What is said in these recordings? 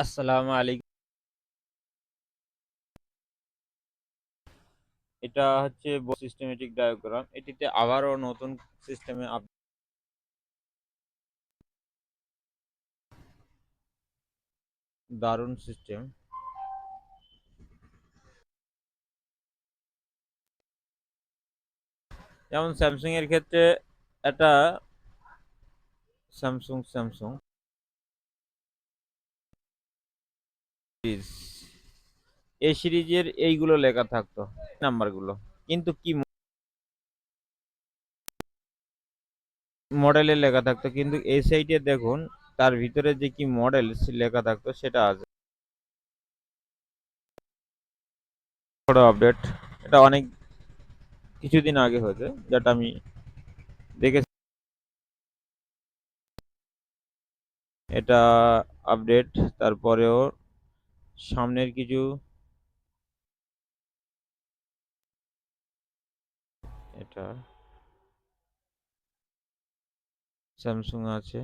আসসালামু আলাইকুম। এটা হচ্ছে সিস্টেমেটিক ডায়াগ্রাম। এটিতে আবারও নতুন সিস্টেমে দারুণ সিস্টেম। যেমন স্যামসাং এর ক্ষেত্রে এটা স্যামসুং সিরিজ, এই সিরিজের এইগুলো লেখা থাকতো নাম্বারগুলো, কিন্তু কি মডেলের লেখা থাকতো, কিন্তু এই সাইটে দেখুন তার ভিতরে যে কি মডেল লেখা থাকতো সেটা আছে। বড় আপডেট, এটা অনেক কিছুদিন আগে হয়েছে, যেটা আমি দেখেছি। এটা আপডেট, তারপরেও সামনের কিছু এটা স্যামসুং আছে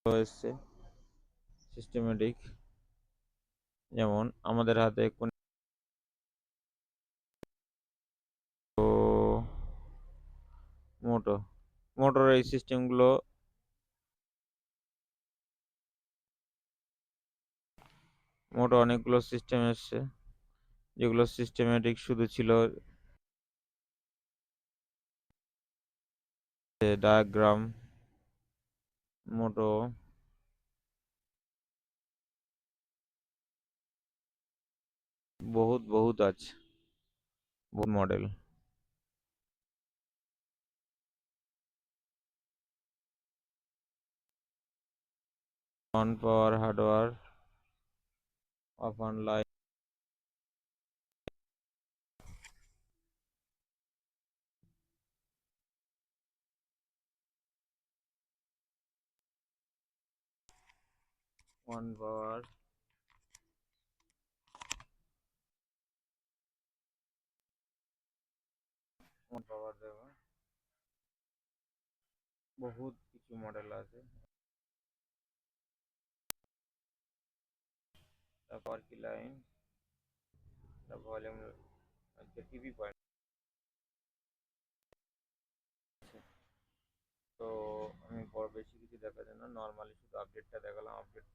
এসছে সিস্টেমেটিক। যেমন আমাদের হাতে কোন মোটো মোটর এই সিস্টেমগুলো, মোটো অনেকগুলো সিস্টেম এসছে যেগুলো সিস্টেমেটিক শুধু ছিল ডায়াগ্রাম। মোটো বহুত বহুত আছে, বহুত model. On power hardware, of on line, on power, on পাওয়ার দেওয়া, বহুত কিছু মডেল আছে। তারপর কি লাইন, ভলিউম, টিভি পয়েন্ট। তো আমি বড় বেশি কিছু দেখার জন্য নর্মালি শুধু আপডেটটা দেখালাম। আপডেট